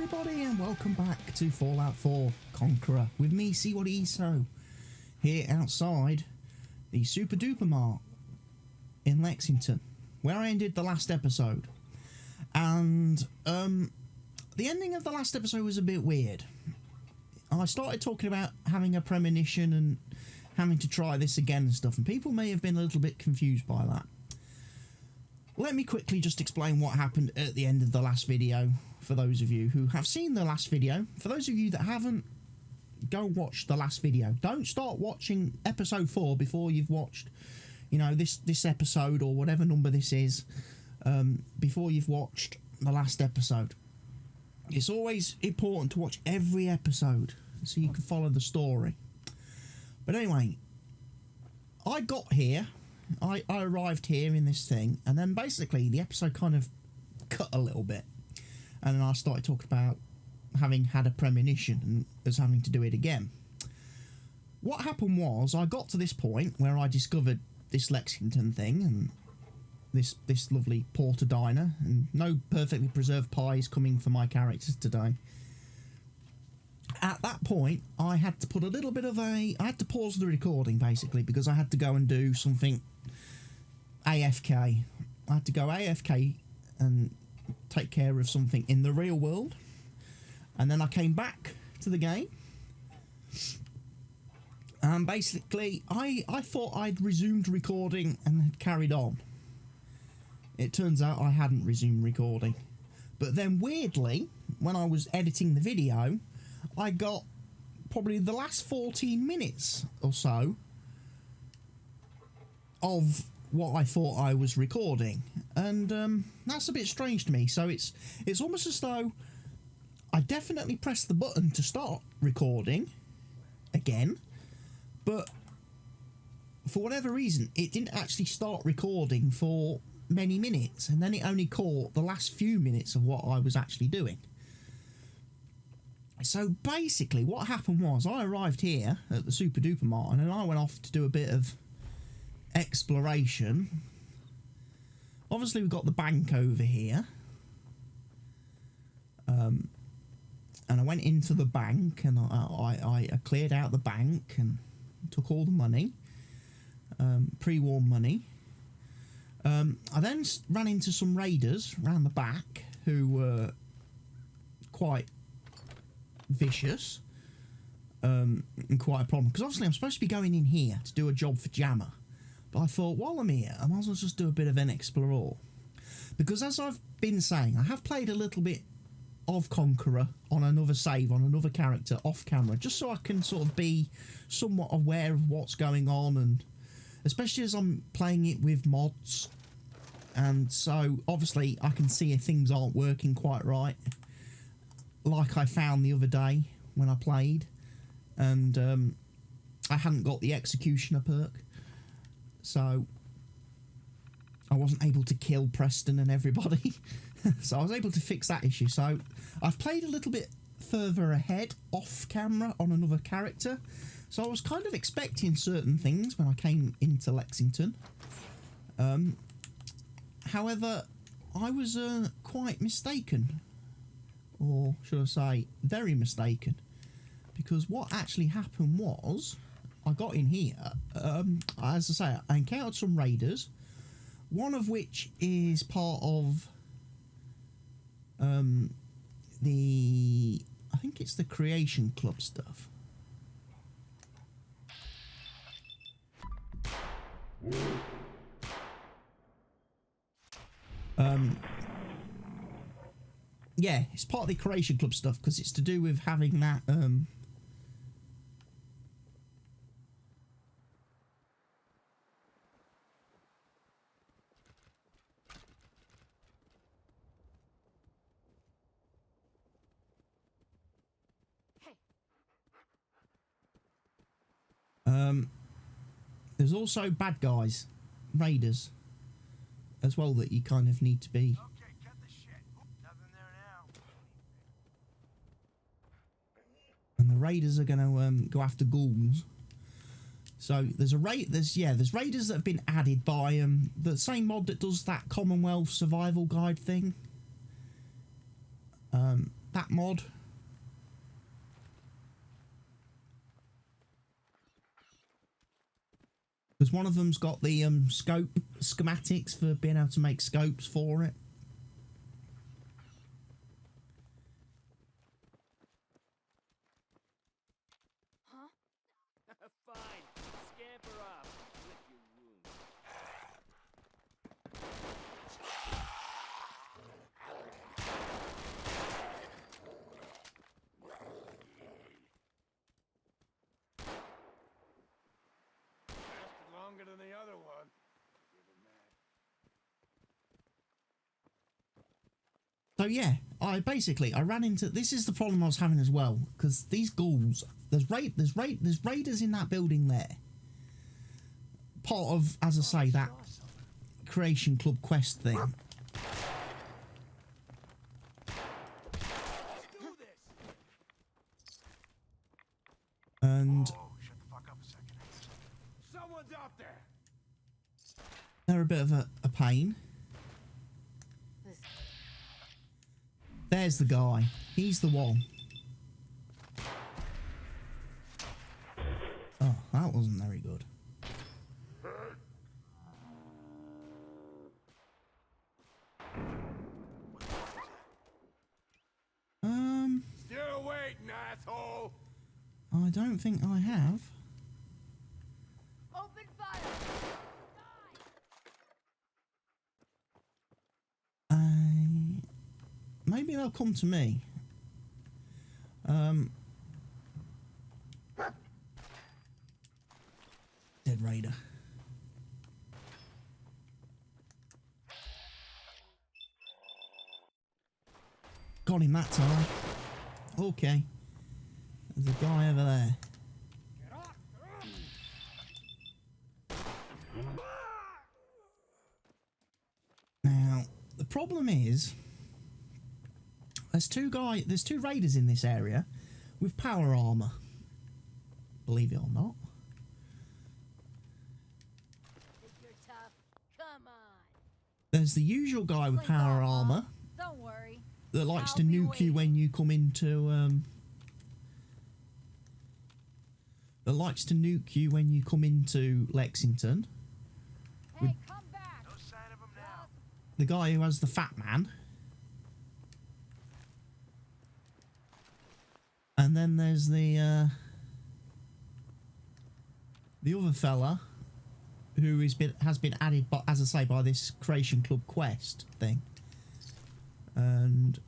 everybody, and welcome back to Fallout 4 Conqueror with me, cwattyeso, here outside the Super Duper Mart in Lexington, where I ended the last episode. And the ending of the last episode was a bit weird. I started talking about having a premonition and having to try this again and stuff, and people may have been a little bit confused by that. Let me quickly just explain what happened at the end of the last video, for those of you who have seen the last video. For those of you that haven't, go watch the last video. Don't start watching episode 4 before you've watched, you know, this episode or whatever number this is, before you've watched the last episode. It's always important to watch every episode so you can follow the story. But anyway, I got here. I arrived here in this thing, and then basically the episode kind of cut a little bit, and then I started talking about having had a premonition and us having to do it again. What happened was, I got to this point where I discovered this Lexington thing and this lovely porter diner, and no perfectly preserved pies coming for my characters today. At that point, I had to put a little bit of I had to pause the recording, basically, because I had to go and do something AFK. I had to go AFK and take care of something in the real world. And then I came back to the game. And basically, I thought I'd resumed recording and had carried on. It turns out I hadn't resumed recording. But then, weirdly, when I was editing the video, I got probably the last 14 minutes or so of what I thought I was recording, and that's a bit strange to me. So it's almost as though I definitely pressed the button to start recording again, but for whatever reason it didn't actually start recording for many minutes, and then it only caught the last few minutes of what I was actually doing. So basically what happened was, I arrived here at the Super Duper Mart, and I went off to do a bit of exploration. Obviously we've got the bank over here, and I went into the bank, and I cleared out the bank and took all the money, pre-war money. I then ran into some raiders around the back who were quite vicious, and quite a problem, because obviously I'm supposed to be going in here to do a job for Jammer, but I thought, while I'm here, I might as well just do a bit of an explorer, because as I've been saying, I have played a little bit of Conqueror on another save, on another character off camera, just so I can sort of be somewhat aware of what's going on, and especially as I'm playing it with mods, and so obviously I can see if things aren't working quite right, like I found the other day when I played, and I hadn't got the Executioner perk, so I wasn't able to kill Preston and everybody. So I was able to fix that issue. So I've played a little bit further ahead off camera on another character, so I was kind of expecting certain things when I came into Lexington. However, I was quite mistaken, or should I say very mistaken, because what actually happened was, I got in here, as I say, I encountered some raiders, one of which is part of I think it's the Creation Club stuff. Yeah, it's part of the Creation Club stuff, because it's to do with having that there's also bad guys, raiders, as well, that you kind of need to be. Okay, cut the shit. Nothing there now. And the raiders are going to go after ghouls. So there's there's raiders that have been added by the same mod that does that Commonwealth survival guide thing. that mod. Because one of them's got the scope schematics for being able to make scopes for it. Huh? Fine. Scamper off. Lick your wound. Lasted longer than the other one. Give him that. So yeah, I ran into, this is the problem I was having as well, because these ghouls, there's raiders in that building there. Part of, as I say, that Creation Club quest thing. And Oh, shut the fuck up a second. Someone's out there. they're a bit of a pain. There's the guy. He's the one. Oh, that wasn't very good. Still waiting, asshole. I don't think I have. Open fire! Maybe they'll come to me. Dead raider. Got him that time. Okay. There's a guy over there. Now, the problem is there's two raiders in this area with power armor. Believe it or not. Think you're tough? Come on. There's the usual guy with power armor Don't worry. that likes I'll to be nuke you when you come into Lexington. Hey, come back. No sign of him now. The guy who has the fat man. And then there's the other fella who has been added, by, as I say, by this Creation Club quest thing. And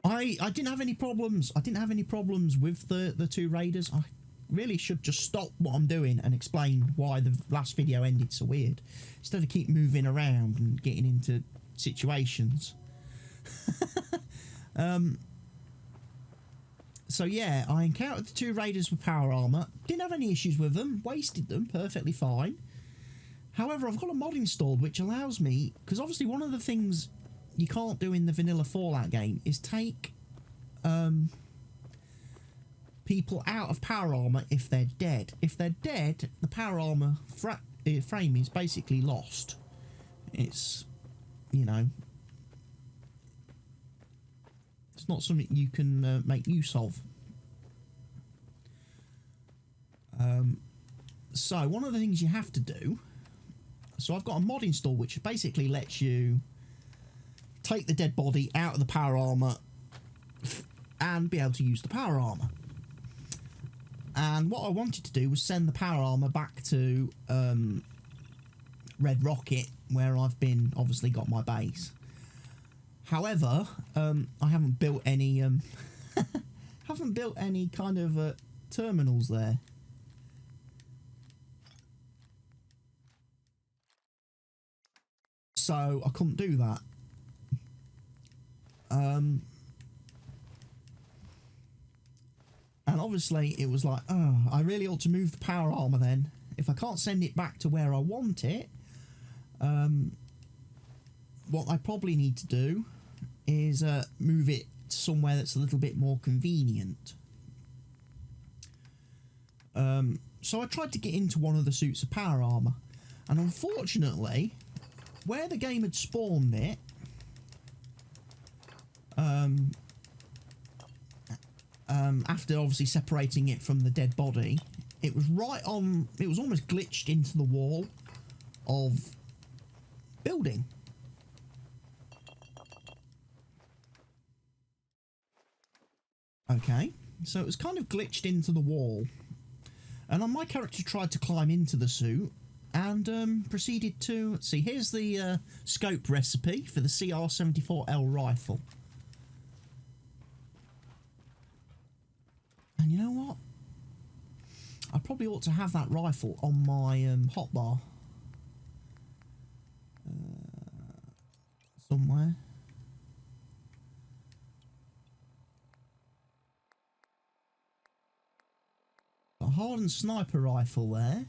I didn't have any problems. I didn't have any problems with the two raiders. I really should just stop what I'm doing and explain why the last video ended so weird, instead of keep moving around and getting into situations. So yeah, I encountered the two raiders with power armor. Didn't have any issues with them. Wasted them perfectly fine. However, I've got a mod installed which allows me, because obviously one of the things you can't do in the vanilla Fallout game is take people out of power armor if they're dead. If they're dead, the power armor frame is basically lost. It's, you know, it's not something you can make use of. So one of the things you have to do, so I've got a mod installed which basically lets you take the dead body out of the power armor and be able to use the power armor. And what I wanted to do was send the power armor back to Red Rocket, where I've been obviously got my base. However, I haven't built any haven't built any kind of terminals there. So I couldn't do that. And obviously it was like, oh, I really ought to move the power armor then. If I can't send it back to where I want it, what I probably need to do is move it somewhere that's a little bit more convenient. So I tried to get into one of the suits of power armor, and unfortunately, where the game had spawned it, after obviously separating it from the dead body, it was right on. It was almost glitched into the wall of building. Okay, so it was kind of glitched into the wall, and my character tried to climb into the suit and proceeded to, let's see, here's the scope recipe for the CR-74L rifle. And you know what? I probably ought to have that rifle on my hotbar somewhere. A hardened sniper rifle there.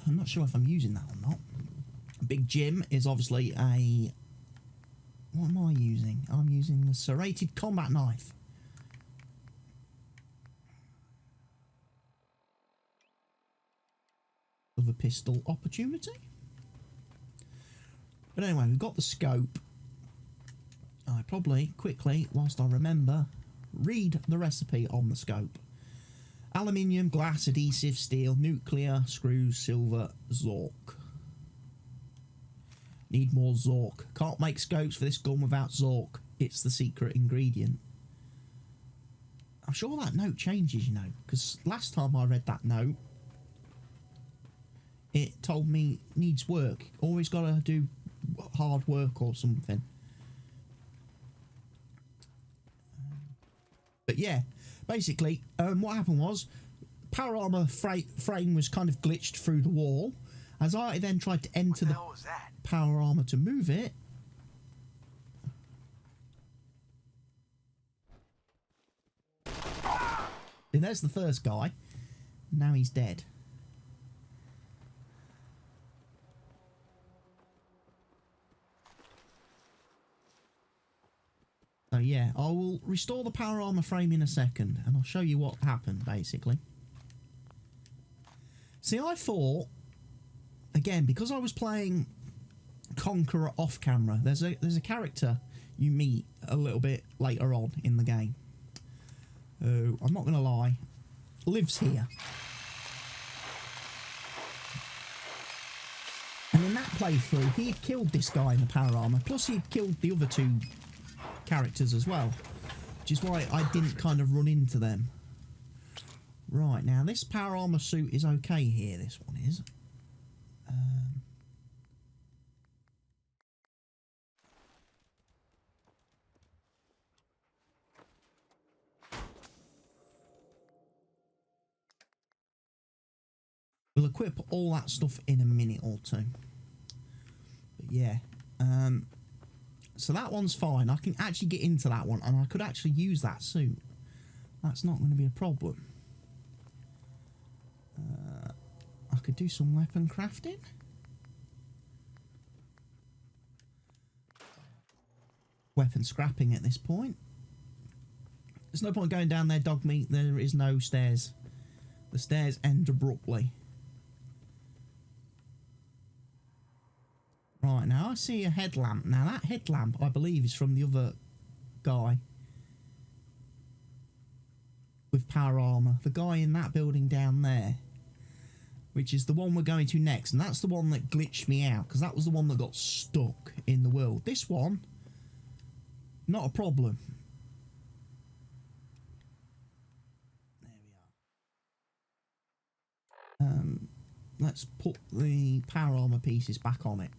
I'm not sure if I'm using that or not. Big Jim is obviously a... What am I using? I'm using the serrated combat knife. Of a pistol opportunity. But anyway, we've got the scope. I probably, quickly, whilst I remember, read the recipe on the scope. Aluminium, glass, adhesive, steel, nuclear, screws, silver, Zork. Need more Zork. Can't make scopes for this gun without Zork. It's the secret ingredient. I'm sure that note changes, you know, because last time I read that note, it told me needs work. Always got to do hard work or something. But yeah, basically, what happened was, power armor frame was kind of glitched through the wall. As I then tried to enter the power armor to move it, and there's the first guy. Now he's dead. So yeah, I will restore the power armor frame in a second, and I'll show you what happened, basically. See, I thought, again, because I was playing Conqueror off camera, there's a character you meet a little bit later on in the game, who, I'm not going to lie, lives here. And in that playthrough, he had killed this guy in the power armor, plus he'd killed the other two characters as well, which is why I didn't kind of run into them. Right, now this power armor suit is okay here, this one is. We'll equip all that stuff in a minute or two. But yeah, so that one's fine. I can actually get into that one, and I could actually use that suit. That's not going to be a problem. I could do some weapon crafting. Weapon scrapping at this point. There's no point going down there, dog meat. There is no stairs. The stairs end abruptly. Right, now I see a headlamp. Now that headlamp, I believe, is from the other guy with power armor. The guy in that building down there, which is the one we're going to next. And that's the one that glitched me out, because that was the one that got stuck in the world. This one, not a problem. There we are. Let's put the power armor pieces back on it.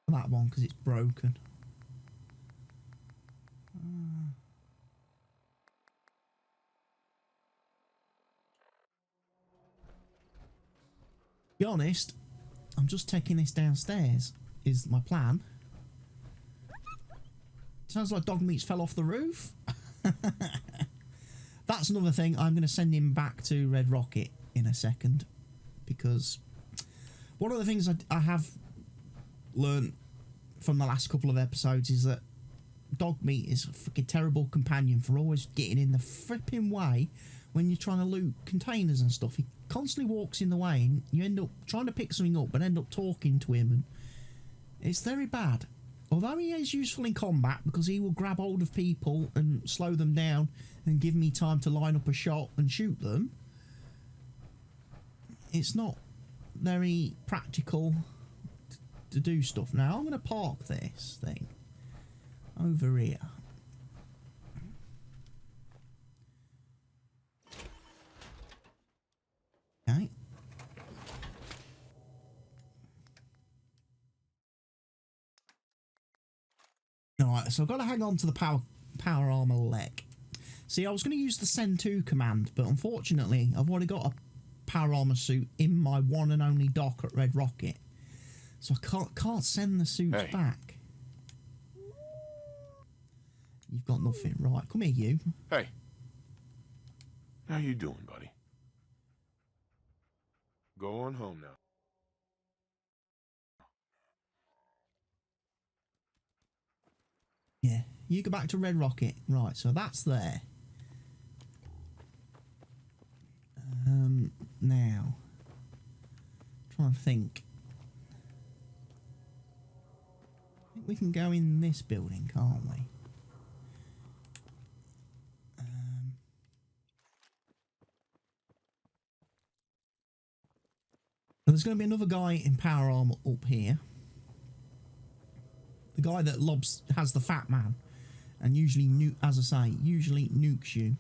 That one, because it's broken. To be honest, I'm just taking this downstairs, is my plan. Sounds like dog meats fell off the roof. That's another thing. I'm going to send him back to Red Rocket in a second, because one of the things I have learned from the last couple of episodes is that dog meat is a freaking terrible companion for always getting in the flipping way when you're trying to loot containers and stuff. He constantly walks in the way and you end up trying to pick something up but end up talking to him, and it's very bad. Although he is useful in combat because he will grab hold of people and slow them down and give me time to line up a shot and shoot them, it's not very practical to do stuff. Now I'm going to park this thing over here. Okay. Alright, so I've got to hang on to the power armor leg. See, I was going to use the send to command, but unfortunately I've already got a power armor suit in my one and only dock at Red Rocket, so I can't send the suits back. You've got nothing. Right, come here, you. Hey. How you doing, buddy? Go on home now. Yeah, you go back to Red Rocket. Right, so that's there. Now, trying to think. I think we can go in this building, can't we? There's going to be another guy in power armor up here. The guy that has the fat man, and usually, as I say, usually nukes you.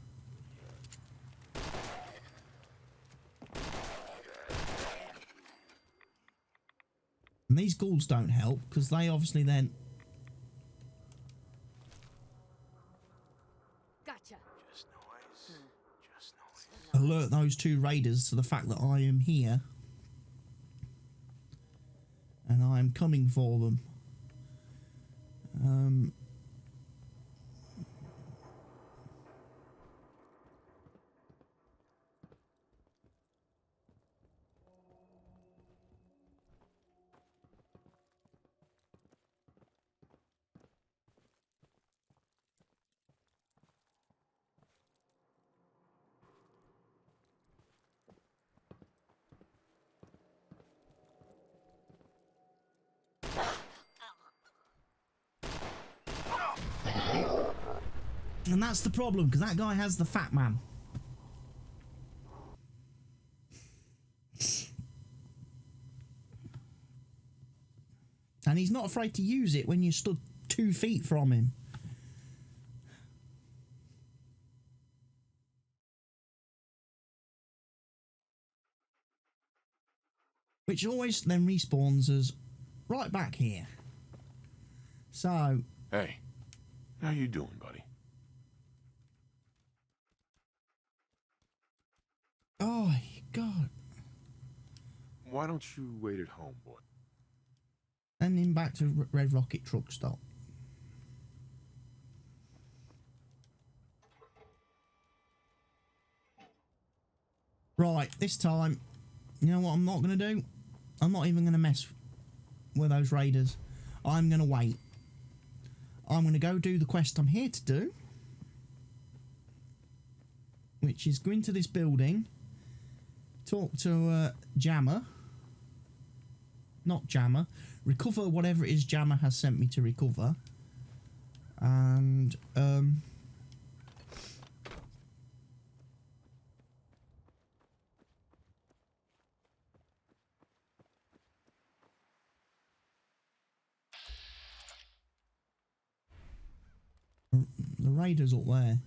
And these ghouls don't help because they obviously then Gotcha. Just noise. alert those two raiders to the fact that I am here and I am coming for them. And that's the problem, because that guy has the fat man. And he's not afraid to use it when you stood 2 feet from him. Which always then respawns us right back here. So... Hey, how you doing, buddy? Oh, God. Why don't you wait at home, boy? And then back to Red Rocket truck stop. Right, this time, you know what I'm not going to do? I'm not even going to mess with those raiders. I'm going to wait. I'm going to go do the quest I'm here to do, which is go into this building, talk to Jammer. Not Jammer. Recover whatever it is Jammer has sent me to recover. And, the raiders up there.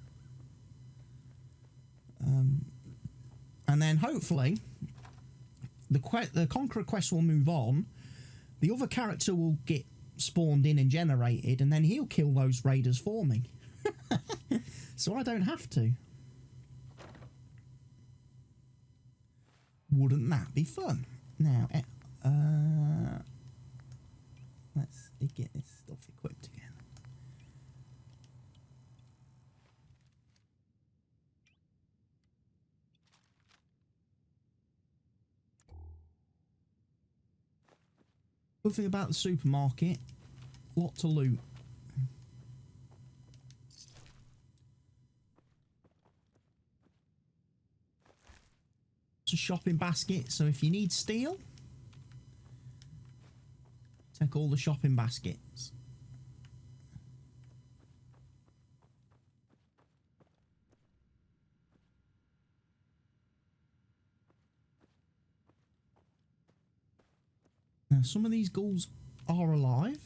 And then hopefully the Conqueror quest will move on. The other character will get spawned in and generated, and then he'll kill those raiders for me. So I don't have to. Wouldn't that be fun? Now, let's get this stuff equipped again. Good thing about the supermarket Lot to loot. It's a shopping basket, so if you need steel, take all the shopping baskets. Now, some of these ghouls are alive.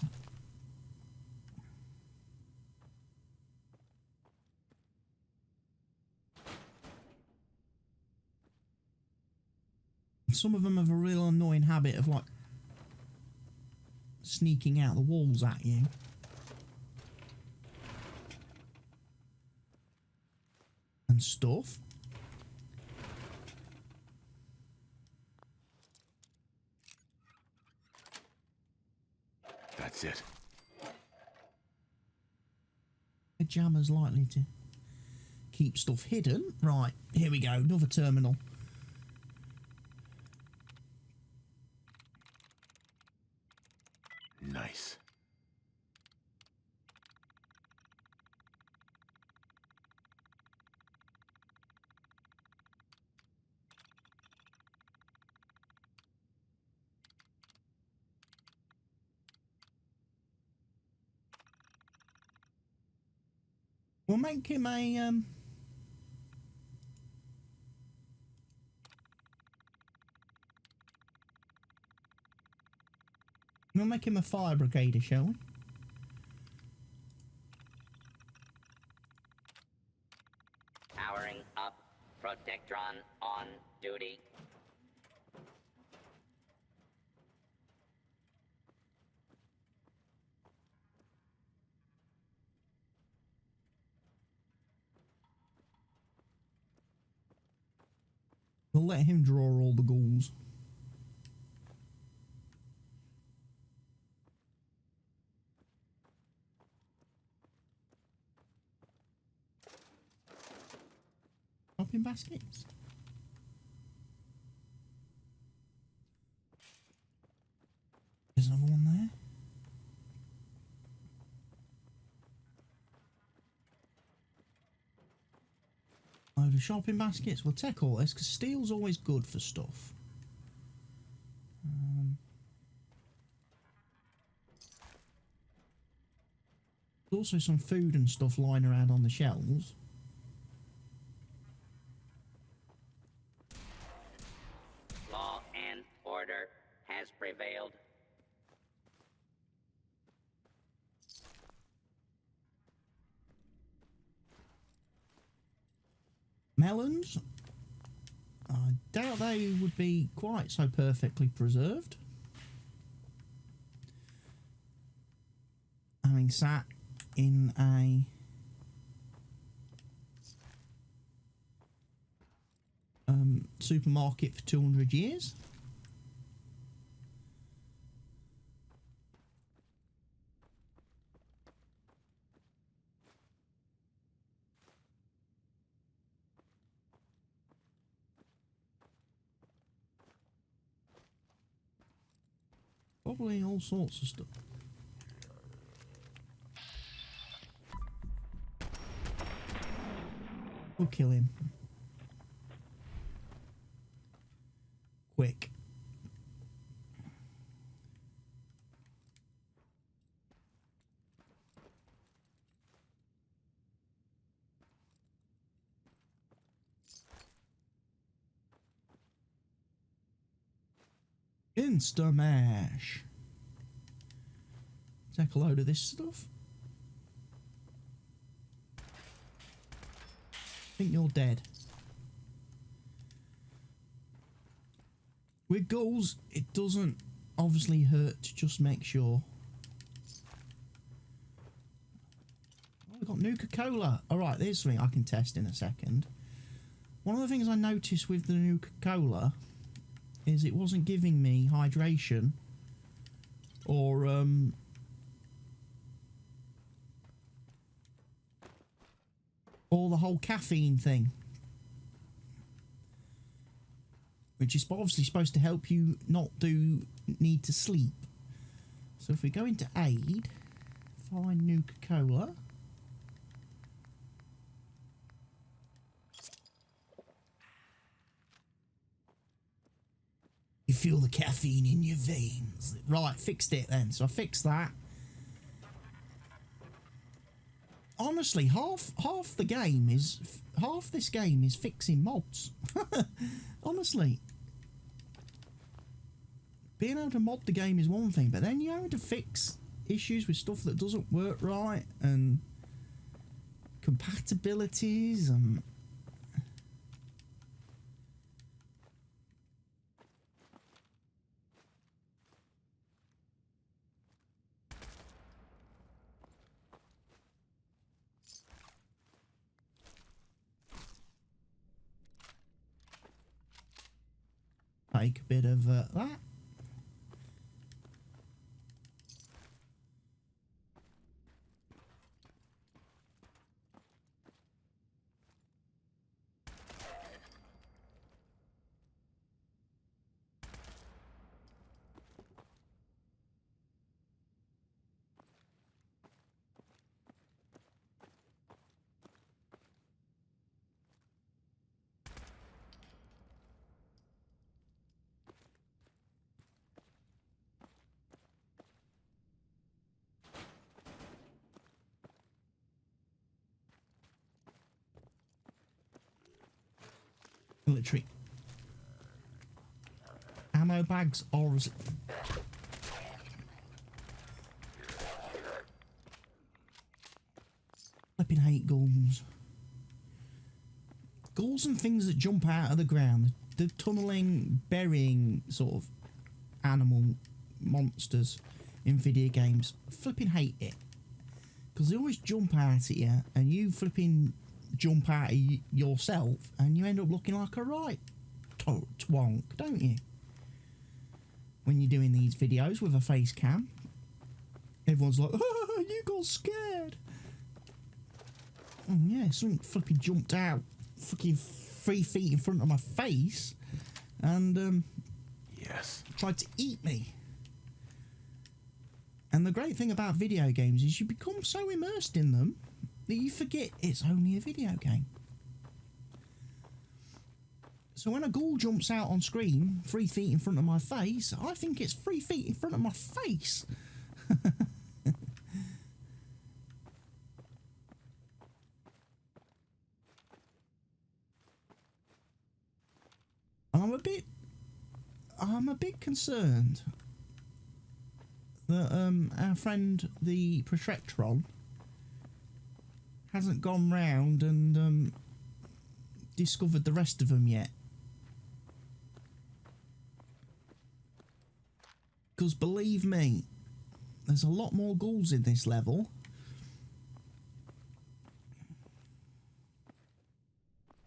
Some of them have a real annoying habit of like sneaking out the walls at you. And stuff. That's it. A jammer's likely to keep stuff hidden. Right, here we go, another terminal. Nice. We'll make him a we'll make him a fire brigader, shall we? Powering up. Protectron on duty. We'll let him draw all the ghouls. Shopping baskets. There's another one there. Load of shopping baskets. We'll take all this because steel's always good for stuff. There's also some food and stuff lying around on the shelves. Law and order has prevailed. Melons. I doubt they would be quite so perfectly preserved. Having sat in a supermarket for 200 years. Probably all sorts of stuff. We'll kill him. Quick. Insta-mash. Take a load of this stuff. I think you're dead. With ghouls, it doesn't obviously hurt to just make sure. Oh, we've got Nuka-Cola. Alright, there's something I can test in a second. One of the things I noticed with the Nuka-Cola is it wasn't giving me hydration or the whole caffeine thing, which is obviously supposed to help you not need to sleep. So if we go into aid, Find Nuka-Cola. You feel the caffeine in your veins. Right, fixed it then. So I fixed that. Honestly, half the game is half this game is fixing mods. Honestly, being able to mod the game is one thing, but then you have to fix issues with stuff that doesn't work right and compatibilities and take a bit of that. Military ammo bags are flipping hate ghouls. Ghouls and things that jump out of the ground. The tunneling, burying sort of animal monsters in video games. Flipping hate it. Because they always jump out at you and you flipping jump out of yourself and you end up looking like a right twonk, don't you? When you're doing these videos with a face cam, everyone's like, oh, you got scared. Oh yeah, something flipping jumped out fucking 3 feet in front of my face and Yes. tried to eat me. And the great thing about video games is you become so immersed in them that you forget it's only a video game. So when a ghoul jumps out on screen 3 feet in front of my face, I think it's 3 feet in front of my face. And I'm a bit concerned that our friend the Protectron hasn't gone round and discovered the rest of them yet. Because believe me, there's a lot more ghouls in this level.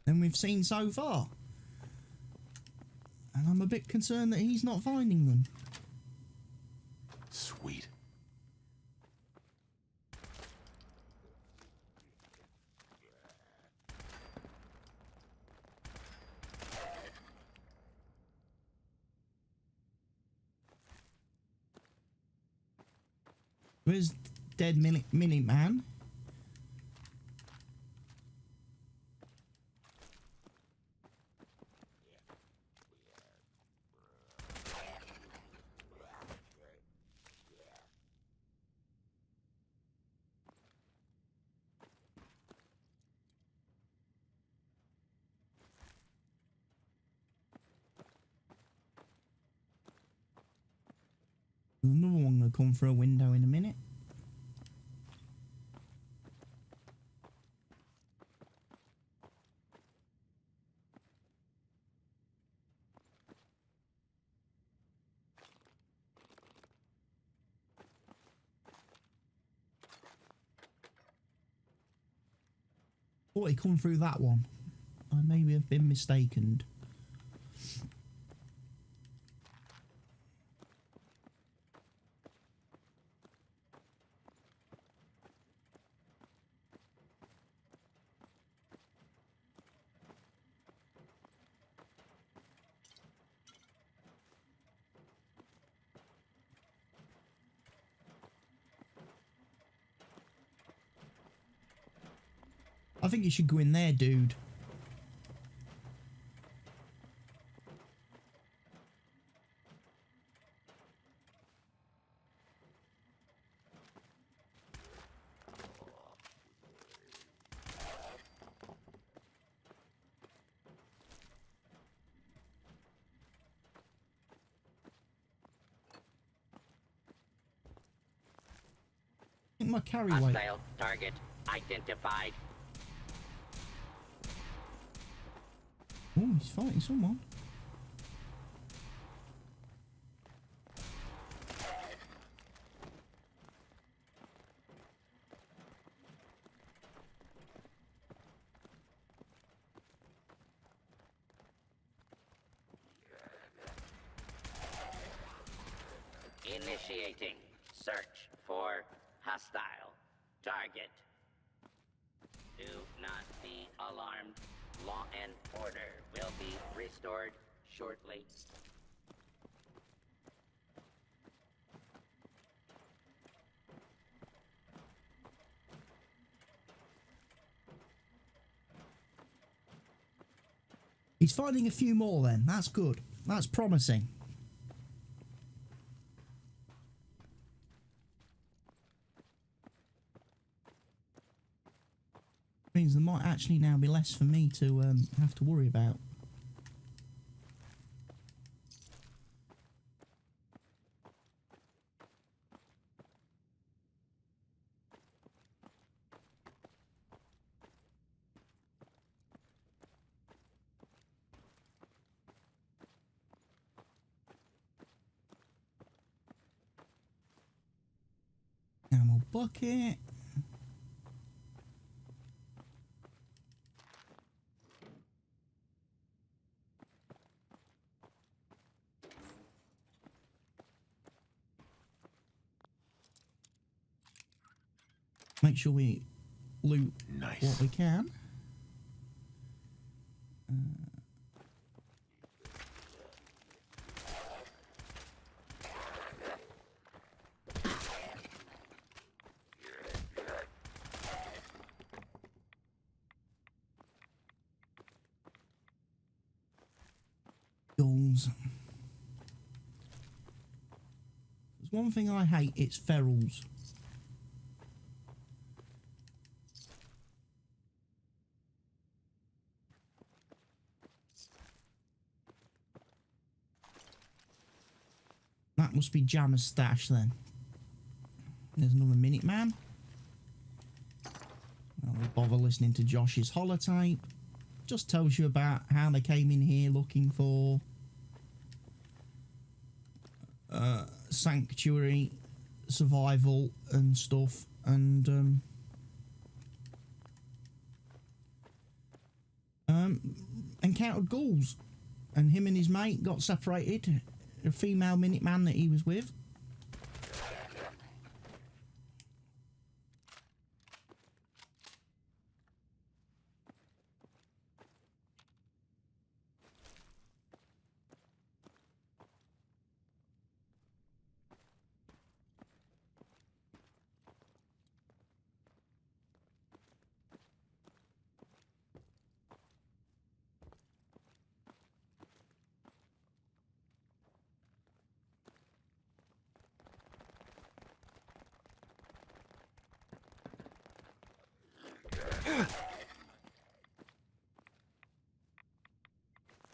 Than we've seen so far. And I'm a bit concerned that he's not finding them. Sweet. Where's dead mini man? There's another one gonna come through a window in a minute. Thought he come through that one. I maybe have been mistaken. think you should go in there, dude. I think my carry weight. Hostile target identified. Oh, he's fighting someone. Initiating search for hostile target. Do not be alarmed. Law and order will be restored shortly. He's finding a few more then. That's good. That's promising. Means there might actually now be less for me to have to worry about. Ammo bucket. Make sure we loot Nice. what we can. Goals. There's one thing I hate, it's ferals. That must be Jammer's stash then. There's another Minuteman. I won't bother listening to Josh's holotape. Just tells you about how they came in here looking for sanctuary, survival and stuff, and encountered ghouls, and him and his mate got separated. A female Minuteman that he was with.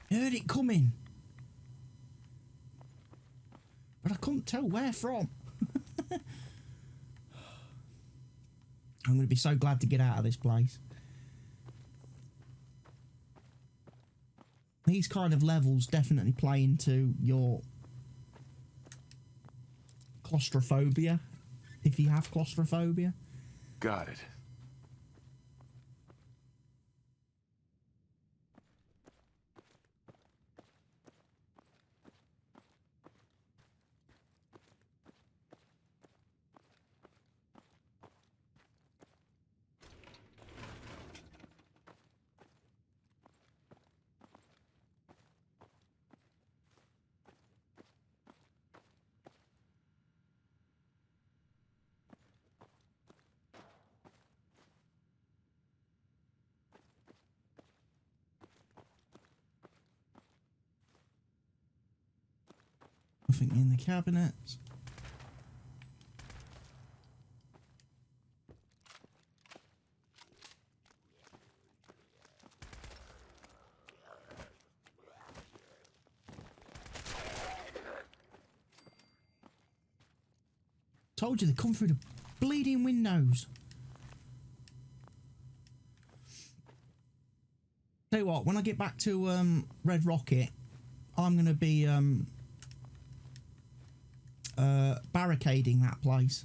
Heard it coming, but I couldn't tell where from. I'm going to be so glad to get out of this place. These kind of levels definitely play into your claustrophobia, if you have claustrophobia. Got it. Nothing in the cabinets. Told you they come through the bleeding windows. Tell you what, when I get back to Red Rocket, I'm going to be barricading that place.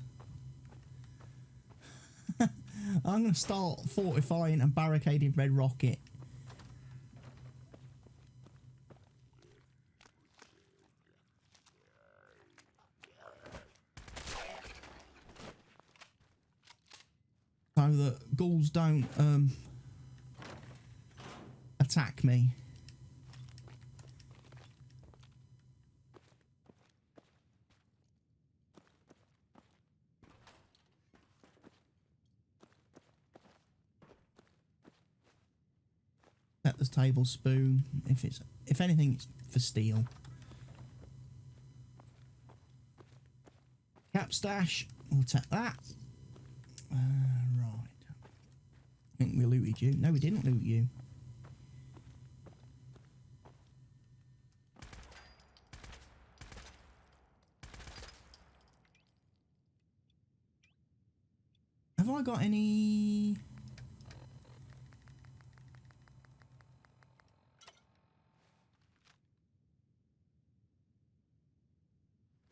I'm going to start fortifying and barricading Red Rocket. So that ghouls don't attack me. Set the tablespoon. If anything, it's for steel. Cap stash. We'll take that. Right. I think we looted you. No, we didn't loot you. Have I got any...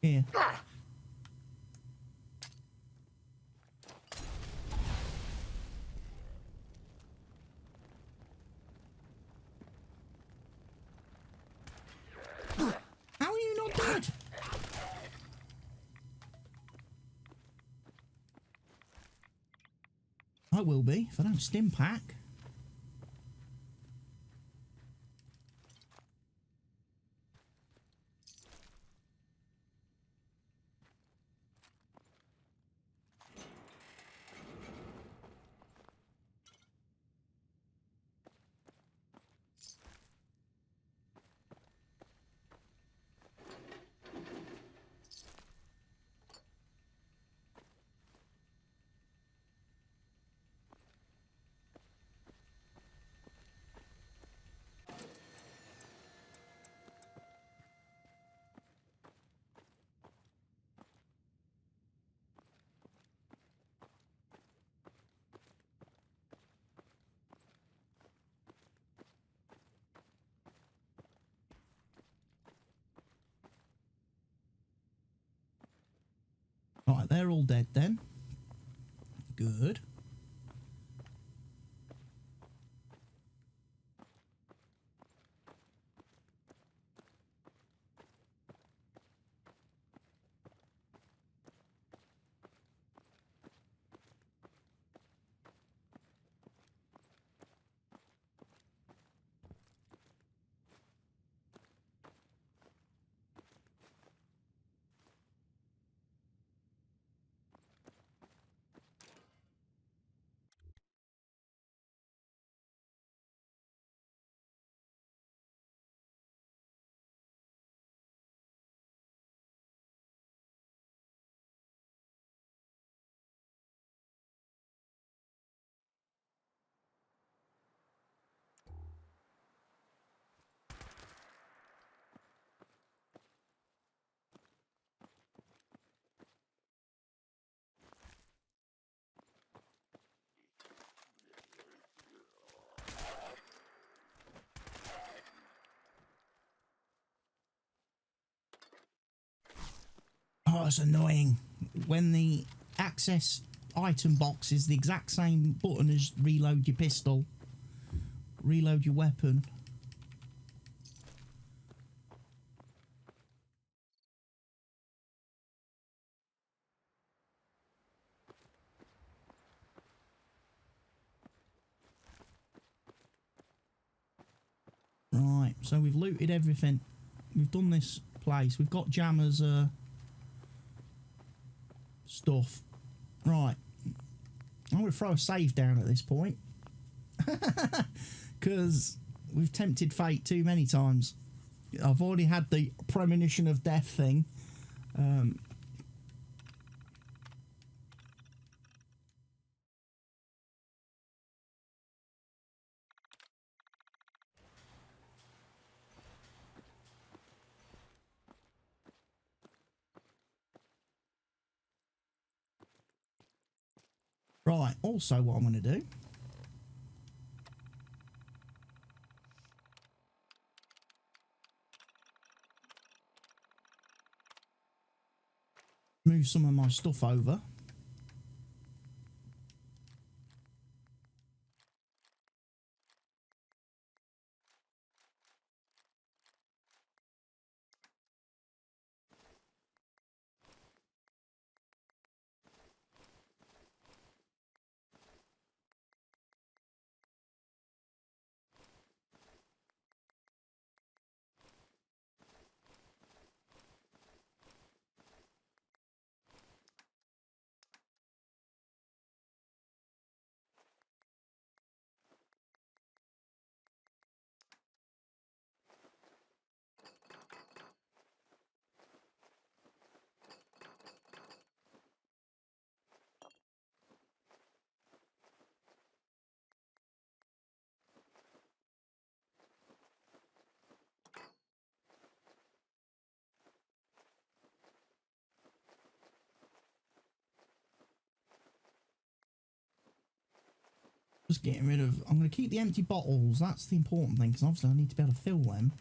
Here. How are you not dead? I will be if I don't stim pack. Right, they're all dead then. Good. Oh, it's annoying when the access item box is the exact same button as reload your pistol, reload your weapon. Right, so we've looted everything. We've done this place. We've got Jammer's stuff. Right. I'm going to throw a save down at this point. Because we've tempted fate too many times. I've already had the premonition of death thing. Right, also what I'm going to do... move some of my stuff over. Just getting rid of... I'm going to keep the empty bottles. That's the important thing, because obviously I need to be able to fill them.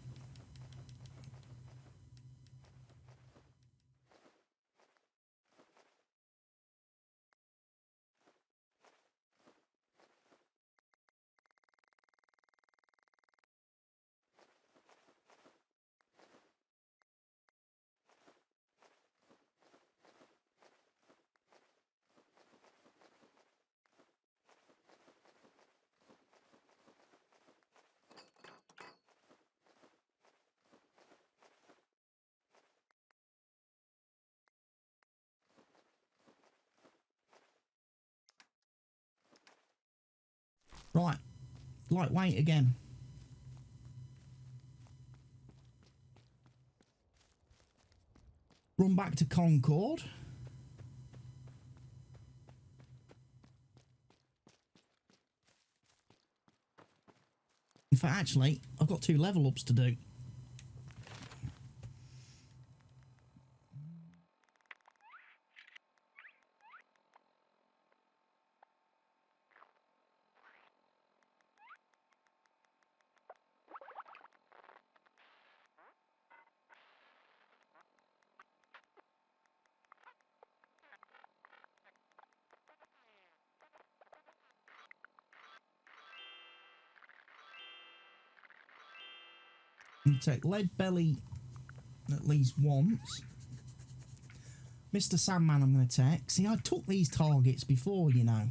Right. Lightweight again. Run back to Concord. In fact, actually, I've got 2 level ups to do. I'm going to take Lead Belly at least once. Mr. Sandman I'm going to take. See, I took these targets before, you know.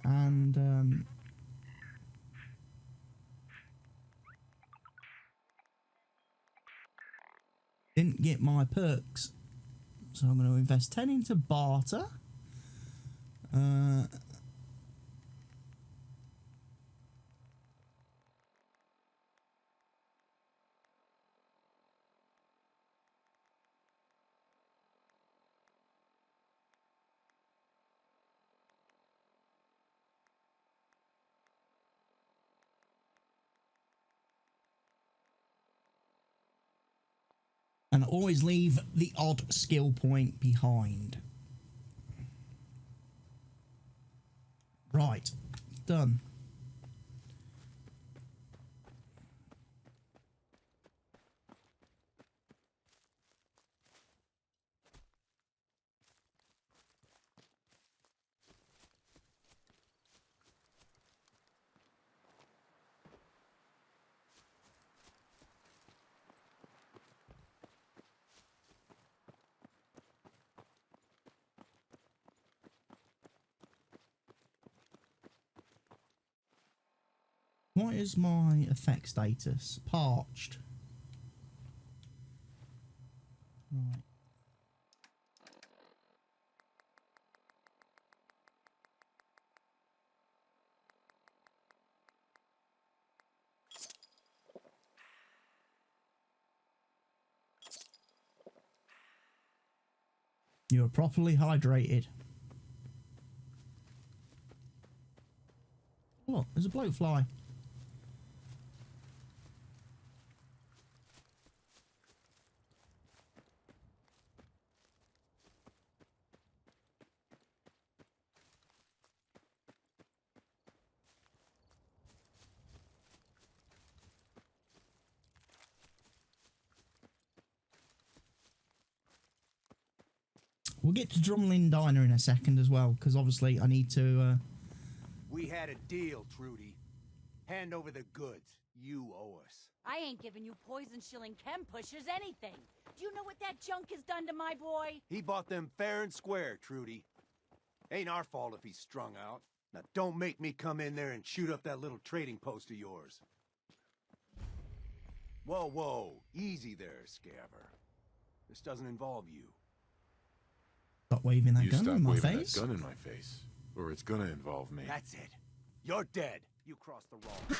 And, didn't get my perks. So I'm going to invest 10 into barter. And always leave the odd skill point behind. Right, done. What is my effect status? Parched. Right. You are properly hydrated. Look, there's a bloatfly. We'll get to Drumlin Diner in a second as well, because obviously I need to... We had a deal, Trudy. Hand over the goods. You owe us. I ain't giving you poison shilling chem pushers anything. Do you know what that junk has done to my boy? He bought them fair and square, Trudy. Ain't our fault if he's strung out. Now don't make me come in there and shoot up that little trading post of yours. Whoa, whoa. Easy there, Scaver. This doesn't involve you. Stop waving that You gun stop in my waving face. that gun in my face, or it's gonna involve me. That's it. You're dead. You crossed the wrong.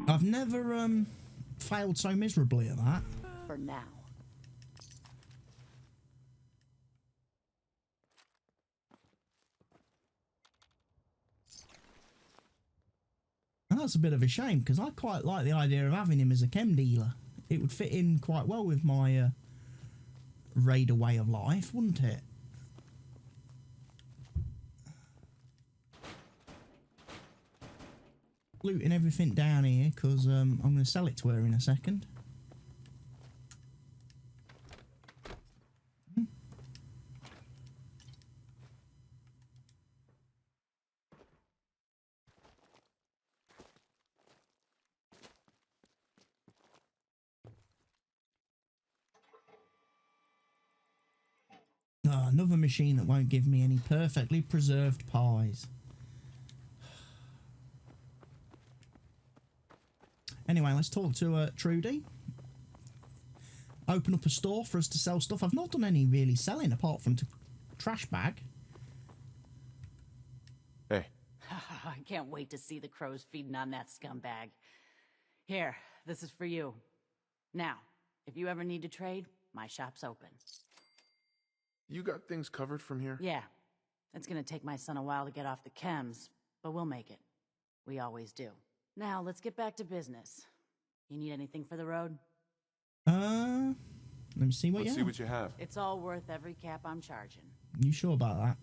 I've never failed so miserably at that. For now. And that's a bit of a shame, because I quite like the idea of having him as a chem dealer. It would fit in quite well with my raider way of life, wouldn't it? Looting everything down here, because I'm going to sell it to her in a second. Ah, another machine that won't give me any perfectly preserved pies. Anyway, let's talk to Trudy. Open up a store for us to sell stuff. I've not done any really selling apart from trash bag. Hey, I can't wait to see the crows feeding on that scumbag. Here, this is for you. Now, if you ever need to trade, my shop's open. you got things covered from here? Yeah, it's gonna take my son a while to get off the chems, but we'll make it. We always do. Now, let's get back to business. You need anything for the road? Let me see what Let's you see have. what you have. It's all worth every cap I'm charging. You sure about that?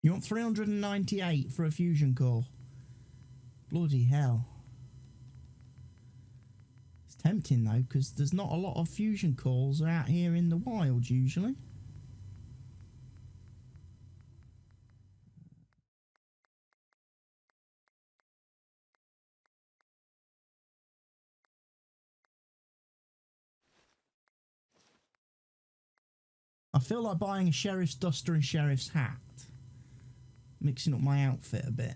You want 398 for a fusion core? Bloody hell. It's tempting though, because there's not a lot of fusion cores out here in the wild usually. I feel like buying a sheriff's duster and sheriff's hat. Mixing up my outfit a bit.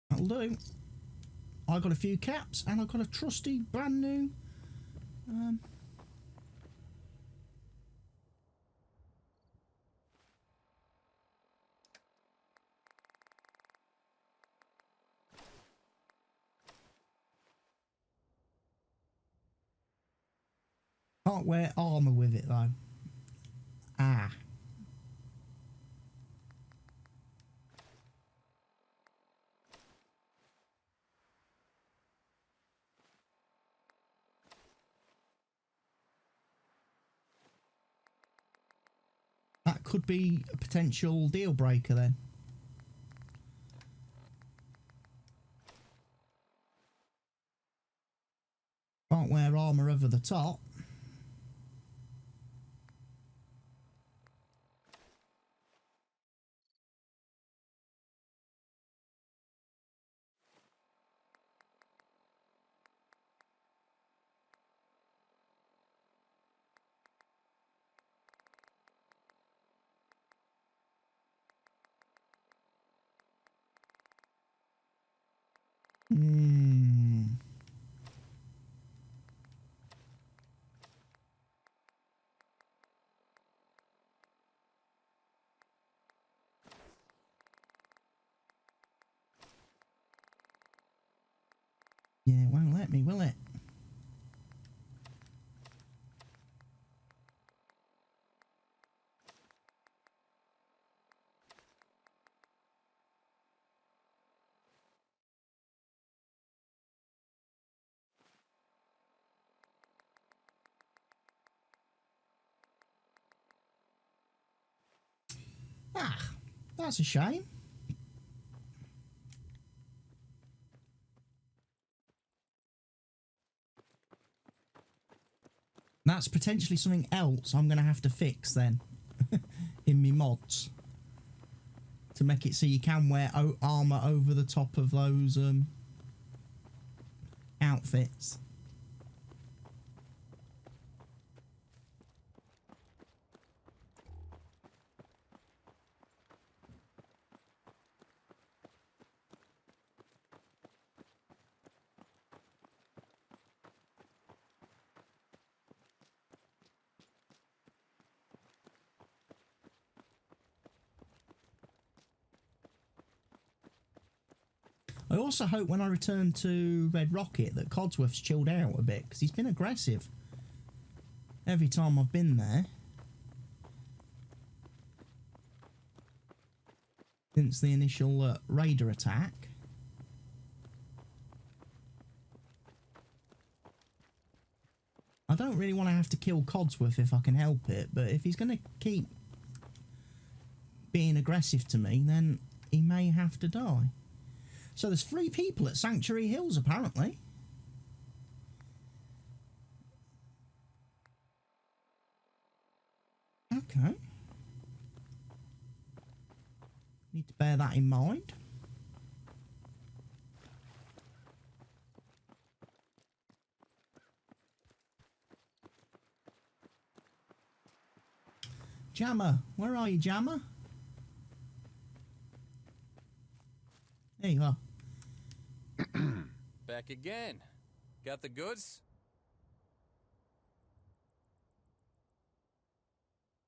That'll do. I got a few caps and I've got a trusty brand new Can't wear armour with it though. Ah. That could be a potential deal breaker then. Can't wear armour over the top. Yeah, it won't let me, will it? Ah, that's a shame. That's potentially something else I'm going to have to fix then in me mods to make it so you can wear armour over the top of those outfits. I also hope when I return to Red Rocket that Codsworth's chilled out a bit, because he's been aggressive every time I've been there since the initial raider attack. I don't really want to have to kill Codsworth if I can help it, but if he's going to keep being aggressive to me, then he may have to die. So there's 3 people at Sanctuary Hills, apparently. Okay. Need to bear that in mind. Jammer, where are you, Jammer? There you are. Back again. Got the goods?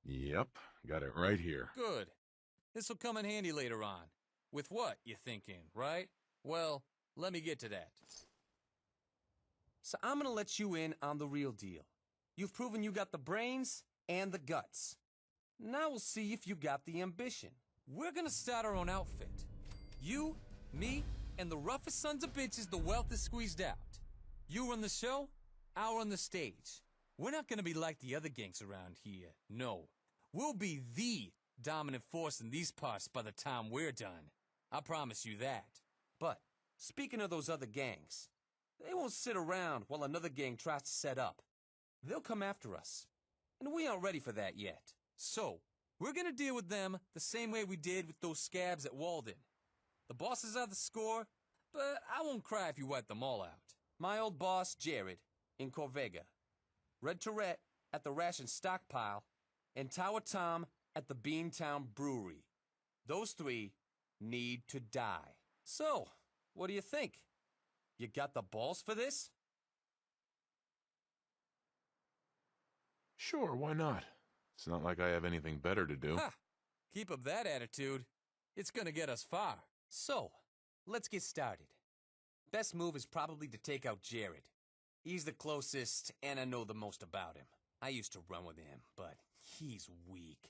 Yep, got it right here. Good. This'll come in handy later on. With what, you thinking, right? Well, let me get to that. So I'm gonna let you in on the real deal. You've proven you got the brains and the guts. Now we'll see if you got the ambition. We're gonna start our own outfit. You, me, and the roughest sons of bitches the wealth is squeezed out. You run the show, I'll run the stage. We're not gonna be like the other gangs around here, no. We'll be the dominant force in these parts by the time we're done. I promise you that. But, speaking of those other gangs, they won't sit around while another gang tries to set up. They'll come after us. And we aren't ready for that yet. So, we're gonna deal with them the same way we did with those scabs at Walden. The bosses are the score, but I won't cry if you wipe them all out. My old boss, Jared, in Corvega. Red Tourette at the ration stockpile, and Tower Tom at the Beantown Brewery. Those 3 need to die. So, what do you think? You got the balls for this? Sure, why not? It's not like I have anything better to do. Ha! Keep up that attitude. It's gonna get us far. So, let's get started. Best move is probably to take out Jared. He's the closest, and I know the most about him. I used to run with him, but he's weak.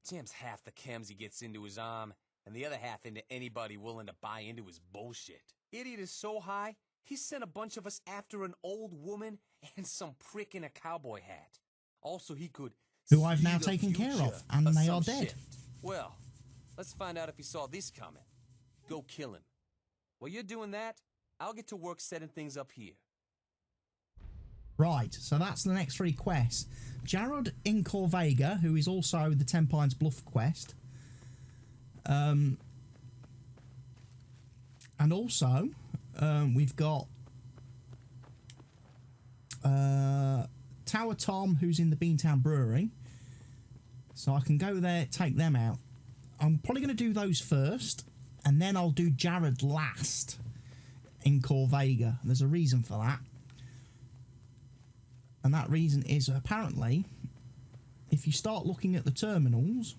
Jams half the chems he gets into his arm, and the other half into anybody willing to buy into his bullshit. Idiot is so high, he sent a bunch of us after an old woman and some prick in a cowboy hat. Also, he could Who I've see now the taken care future of, and they some are dead. shit. Well, let's find out if he saw this coming. Go kill him. While you're doing that, I'll get to work setting things up here. Right, so that's the next 3 quests. Jared in Corvega, who is also the 10 Pines Bluff quest. And also, we've got Tower Tom, who's in the Beantown Brewery. So I can go there, take them out. I'm probably going to do those first, and then I'll do Jared last in Corvega. There's a reason for that. And that reason is apparently, if you start looking at the terminals,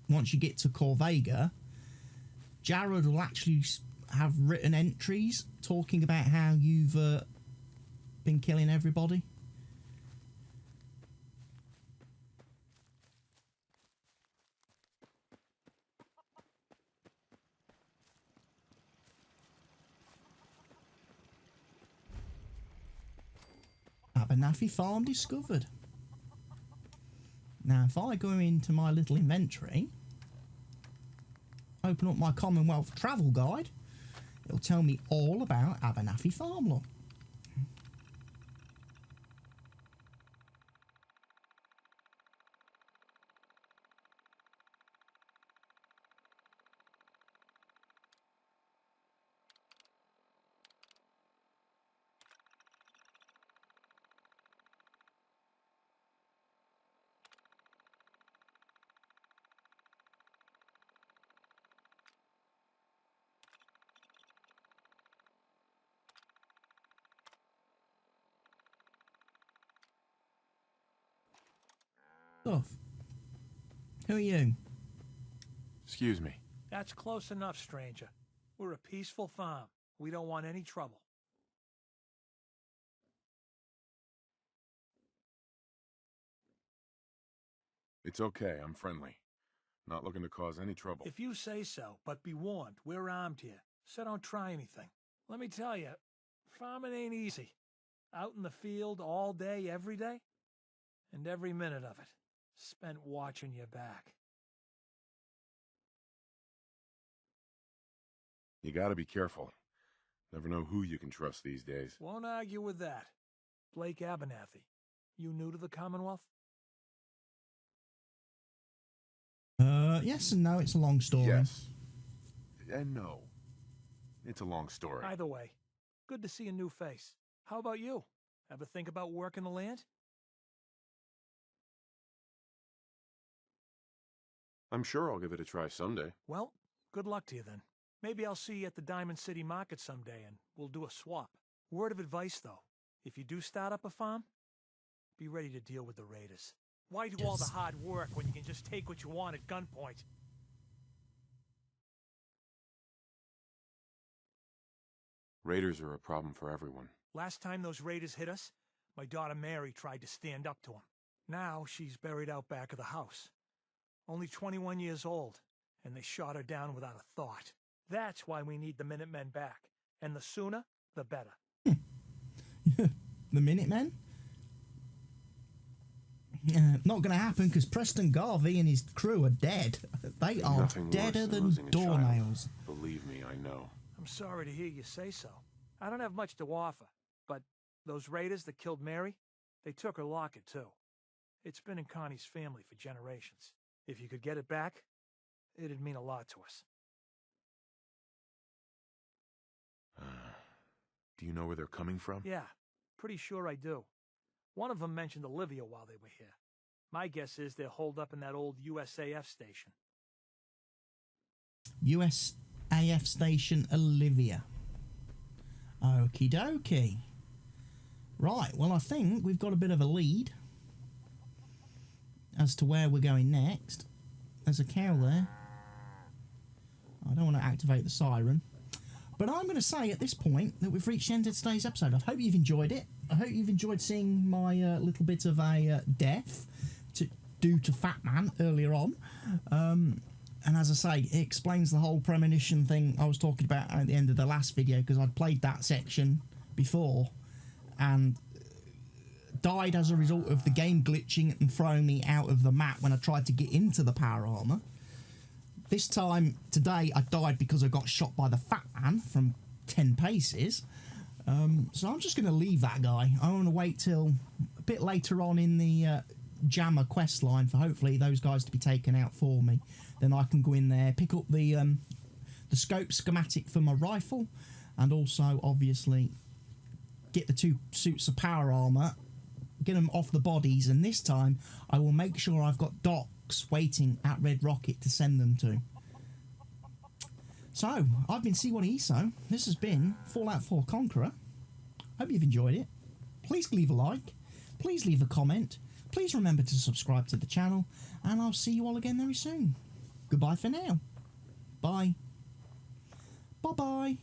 once you get to Corvega, Jared will actually have written entries talking about how you've been killing everybody. Abernathy Farm discovered. Now, if I go into my little inventory, open up my Commonwealth travel guide, it'll tell me all about Abernathy Farm, look. Stuff. Who are you? Excuse me. That's close enough, stranger. We're a peaceful farm. We don't want any trouble. It's okay, I'm friendly. Not looking to cause any trouble. If you say so, but be warned, we're armed here, so don't try anything. Let me tell you, farming ain't easy. Out in the field all day, every day, and every minute of it spent watching your back. You gotta be careful. Never know who you can trust these days. Won't argue with that. Blake Abernathy, you new to the Commonwealth? Yes and no, it's a long story. Yes. And no. It's a long story. Either way, good to see a new face. How about you? Ever think about working the land? I'm sure I'll give it a try someday. Well, good luck to you then. Maybe I'll see you at the Diamond City Market someday and we'll do a swap. Word of advice, though. If you do start up a farm, be ready to deal with the raiders. Why do all the hard work when you can just take what you want at gunpoint? Raiders are a problem for everyone. Last time those raiders hit us, my daughter Mary tried to stand up to them. Now she's buried out back of the house. Only 21 years old, and they shot her down without a thought. That's why we need the Minutemen back. And the sooner, the better. The Minutemen? Not going to happen because Preston Garvey and his crew are dead. They are Nothing deader worse than losing a child. doornails. Believe me, I know. I'm sorry to hear you say so. I don't have much to offer, but those raiders that killed Mary, they took her locket too. It's been in Connie's family for generations. If you could get it back, it'd mean a lot to us. Do you know where they're coming from? Yeah, pretty sure I do. One of them mentioned Olivia while they were here. My guess is they're holed up in that old USAF station. USAF station Olivia. Okie dokie. Right, well I think we've got a bit of a lead as to where we're going next. There's a cow there. I don't want to activate the siren. But I'm going to say at this point that we've reached the end of today's episode. I hope you've enjoyed it. I hope you've enjoyed seeing my little bit of a death due to Fat Man earlier on. And as I say, it explains the whole premonition thing I was talking about at the end of the last video, because I'd played that section before and died as a result of the game glitching and throwing me out of the map when I tried to get into the power armor. This time, today, I died because I got shot by the Fat Man from 10 paces. So I'm just going to leave that guy. I want to wait till a bit later on in the Jammer quest line for hopefully those guys to be taken out for me. Then I can go in there, pick up the scope schematic for my rifle, and also obviously get the 2 suits of power armor, get them off the bodies, and this time I will make sure I've got docks waiting at Red Rocket to send them to. So, I've been cwattyeso. This has been Fallout 4 Conqueror. Hope you've enjoyed it. Please leave a like. Please leave a comment. Please remember to subscribe to the channel. And I'll see you all again very soon. Goodbye for now. Bye. Bye-bye.